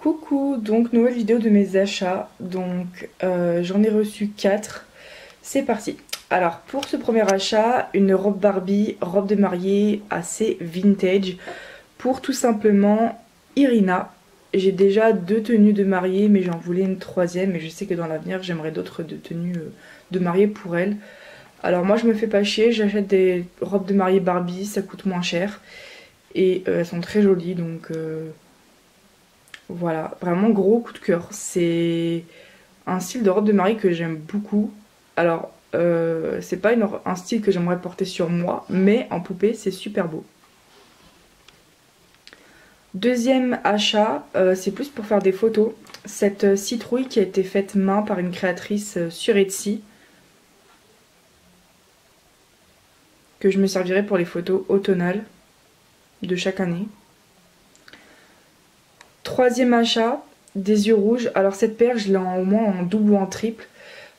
Coucou, donc nouvelle vidéo de mes achats, donc j'en ai reçu 4, c'est parti. Alors pour ce premier achat, une robe Barbie, robe de mariée assez vintage, pour tout simplement Irina. J'ai déjà 2 tenues de mariée mais j'en voulais une troisième et je sais que dans l'avenir j'aimerais d'autres tenues de mariée pour elle. Alors moi je me fais pas chier, j'achète des robes de mariée Barbie, ça coûte moins cher et elles sont très jolies donc... Voilà, vraiment gros coup de cœur. C'est un style de robe de mariée que j'aime beaucoup. Alors, c'est pas un style que j'aimerais porter sur moi, mais en poupée, c'est super beau. Deuxième achat, c'est plus pour faire des photos. Cette citrouille qui a été faite main par une créatrice sur Etsy, que je me servirai pour les photos automnales de chaque année. Troisième achat, des yeux rouges. Alors cette paire, je l'ai au moins en double ou en triple.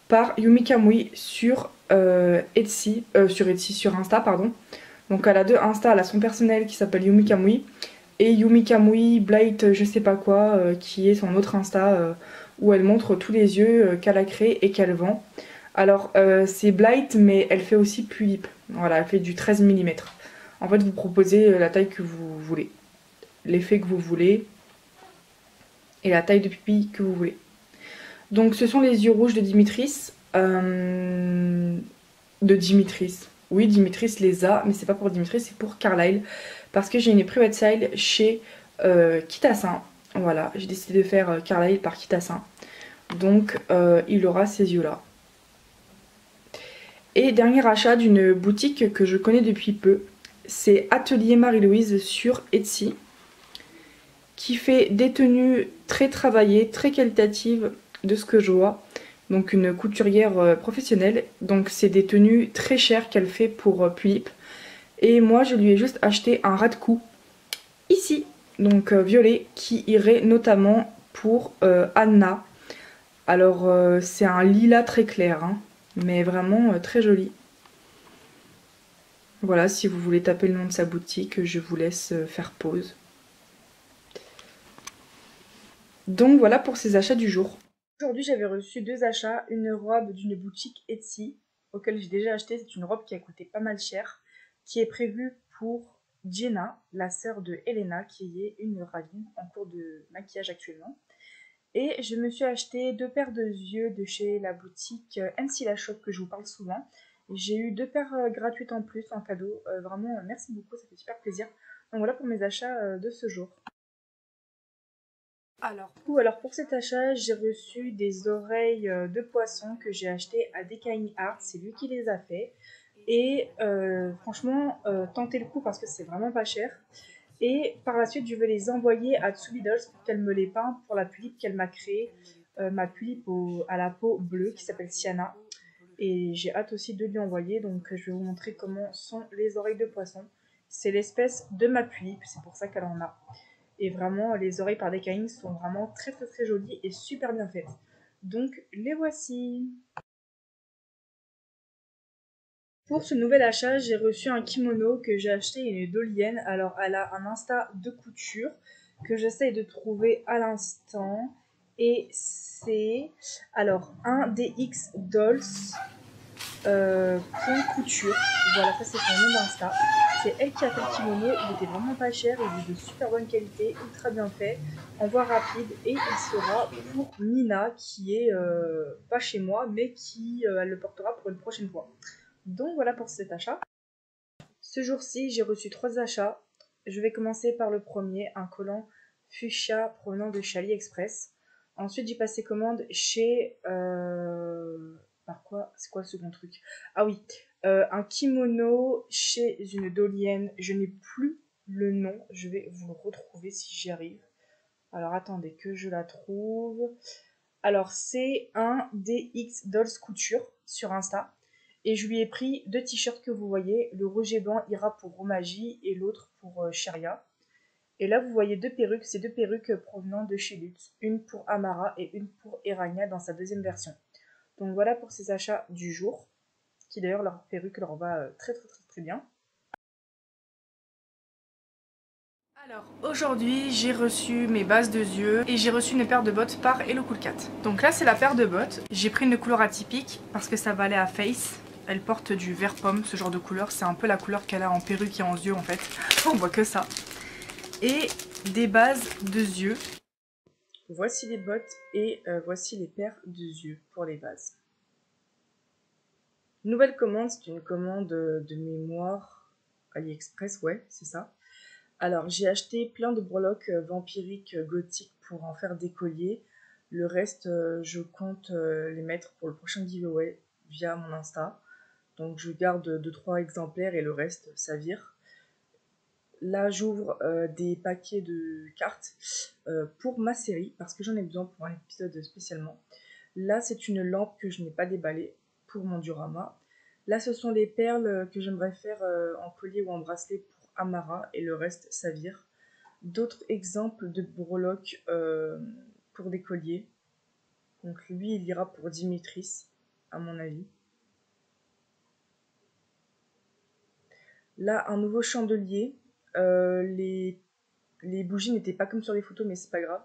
Par Yumi Kamui sur sur Insta, pardon. Donc elle a deux Insta, elle a son personnel qui s'appelle Yumi Kamui et Yumi Kamui Blight je sais pas quoi qui est son autre Insta où elle montre tous les yeux qu'elle a créés et qu'elle vend. Alors c'est Blight mais elle fait aussi Pulip. Voilà, elle fait du 13 mm. En fait vous proposez la taille que vous voulez, l'effet que vous voulez et la taille de pipi que vous voulez. Donc ce sont les yeux rouges de Dimitris. De Dimitris. Oui, Dimitris les a, mais c'est pas pour Dimitris, c'est pour Carlyle. Parce que j'ai une private sale chez Kitassin. Voilà, j'ai décidé de faire Carlyle par Kitassin. Donc il aura ces yeux-là. Et dernier achat d'une boutique que je connais depuis peu. C'est Atelier Marie-Louise sur Etsy. Qui fait des tenues très travaillées, très qualitatives de ce que je vois. Donc une couturière professionnelle. Donc c'est des tenues très chères qu'elle fait pour Pulip. Et moi je lui ai juste acheté un ras de cou ici, donc violet, qui irait notamment pour Anna. Alors c'est un lilas très clair, hein, mais vraiment très joli. Voilà, si vous voulez taper le nom de sa boutique, je vous laisse faire pause. Donc voilà pour ces achats du jour. Aujourd'hui j'avais reçu 2 achats, une robe d'une boutique Etsy, auquel j'ai déjà acheté, c'est une robe qui a coûté pas mal cher, qui est prévue pour Jenna, la sœur de Elena, qui est une ravine en cours de maquillage actuellement. Et je me suis acheté 2 paires de yeux de chez la boutique Ancilla Shop que je vous parle souvent. J'ai eu 2 paires gratuites en plus en cadeau, vraiment merci beaucoup, ça fait super plaisir. Donc voilà pour mes achats de ce jour. Alors pour cet achat, j'ai reçu des oreilles de poisson que j'ai achetées à DKI Art, c'est lui qui les a fait. Et franchement, tentez le coup parce que c'est vraiment pas cher. Et par la suite, je vais les envoyer à Tsubi Dolls pour qu'elle me les peinte pour la pulipe qu'elle m'a créée. Ma pulipe à la peau bleue qui s'appelle Siana. Et j'ai hâte aussi de lui envoyer, donc je vais vous montrer comment sont les oreilles de poisson. C'est l'espèce de ma pulipe, c'est pour ça qu'elle en a. Et vraiment, les oreilles par DKI sont vraiment très très très jolies et super bien faites. Donc les voici. Pour ce nouvel achat, j'ai reçu un kimono que j'ai acheté une Dolienne. Alors elle a un Insta de couture que j'essaye de trouver à l'instant. Et c'est alors un DX Dolls point couture. Voilà, ça c'est son nom d'Insta. C'est elle qui a fait le kimono, il était vraiment pas cher, il est de super bonne qualité, ultra bien fait, envoi rapide, et il sera pour Nina qui est pas chez moi, mais qui elle le portera pour une prochaine fois. Donc voilà pour cet achat. Ce jour-ci, j'ai reçu 3 achats. Je vais commencer par le premier, un collant fuchsia provenant de chez AliExpress. Ensuite, j'ai passé commande chez... Par quoi? C'est quoi le second truc? Ah oui, un kimono chez une Dolienne. Je n'ai plus le nom. Je vais vous le retrouver si j'y arrive. Alors attendez que je la trouve. Alors c'est un DX Dolls Couture sur Insta. Et je lui ai pris 2 t-shirts que vous voyez. Le rouge et blanc ira pour Romagie et l'autre pour Sharia. Et là, vous voyez 2 perruques. C'est 2 perruques provenant de chez Lutz. Une pour Amara et une pour Erania dans sa deuxième version. Donc voilà pour ces achats du jour. Qui d'ailleurs, leur perruque leur va très très très très bien. Alors aujourd'hui j'ai reçu mes bases de yeux et j'ai reçu une paire de bottes par Hello Cool Cat. Donc là c'est la paire de bottes, j'ai pris une couleur atypique parce que ça va aller à Face. Elle porte du vert pomme, ce genre de couleur, c'est un peu la couleur qu'elle a en perruque et en yeux en fait, on voit que ça. Et des bases de yeux. Voici les bottes et voici les paires de yeux pour les bases. Nouvelle commande, c'est une commande de mémoire AliExpress, ouais c'est ça. Alors, j'ai acheté plein de breloques vampiriques gothiques pour en faire des colliers. Le reste, je compte les mettre pour le prochain giveaway via mon Insta. Donc, je garde 2-3 exemplaires et le reste, ça vire. Là, j'ouvre des paquets de cartes pour ma série parce que j'en ai besoin pour un épisode spécialement. Là, c'est une lampe que je n'ai pas déballée pour mon diorama. Là, ce sont les perles que j'aimerais faire en collier ou en bracelet pour Amara et le reste, ça vire. D'autres exemples de breloques pour des colliers. Donc lui, il ira pour Dimitris, à mon avis. Là, un nouveau chandelier. Les bougies n'étaient pas comme sur les photos, mais c'est pas grave.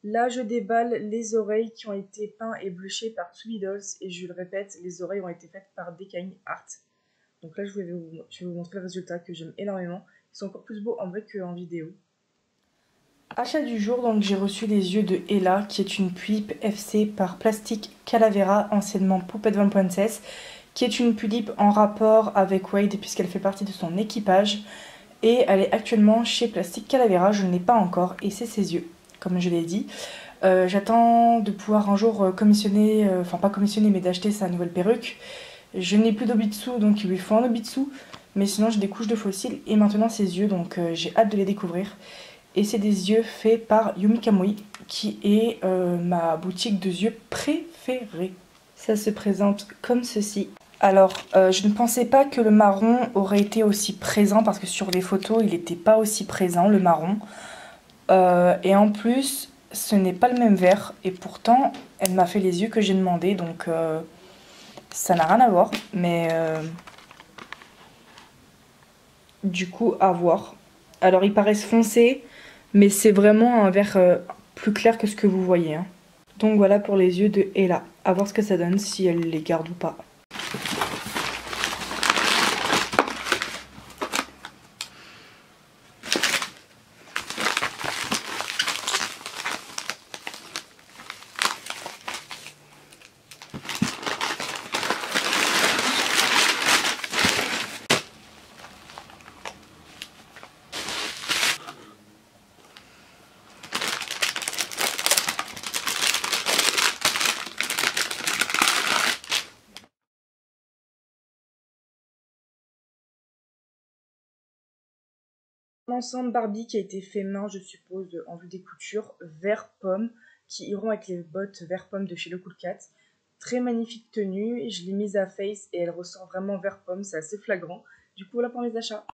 Là, je déballe les oreilles qui ont été peintes et bluchées par Tweedles. Et je le répète, les oreilles ont été faites par Decaing Art. Donc là, je vais vous montrer le résultat que j'aime énormément. Ils sont encore plus beaux en vrai qu'en vidéo. Achat du jour, donc j'ai reçu les yeux de Ella, qui est une pulipe FC par Plastic Calavera, anciennement Poupette 20.16, qui est une pulipe en rapport avec Wade puisqu'elle fait partie de son équipage. Et elle est actuellement chez Plastic Calavera, je ne l'ai pas encore, et c'est ses yeux, comme je l'ai dit. J'attends de pouvoir un jour commissionner, enfin pas commissionner, mais d'acheter sa nouvelle perruque. Je n'ai plus d'Obitsu, donc il lui faut un Obitsu, mais sinon j'ai des couches de fossiles et maintenant ses yeux, donc j'ai hâte de les découvrir. Et c'est des yeux faits par Yumi Kamui, qui est ma boutique de yeux préférée. Ça se présente comme ceci. Alors, je ne pensais pas que le marron aurait été aussi présent, parce que sur les photos, il n'était pas aussi présent, le marron. Et en plus, ce n'est pas le même vert, et pourtant, elle m'a fait les yeux que j'ai demandé, donc ça n'a rien à voir, mais du coup, à voir. Alors, ils paraissent foncés, mais c'est vraiment un vert plus clair que ce que vous voyez. Hein. Donc voilà pour les yeux de Ella. À voir ce que ça donne, si elle les garde ou pas. L'ensemble Barbie qui a été fait main, je suppose, en vue des coutures, vert pomme, qui iront avec les bottes vert pomme de chez Le Cool Cat. Très magnifique tenue, je l'ai mise à Face et elle ressort vraiment vert pomme, c'est assez flagrant. Du coup, voilà pour mes achats.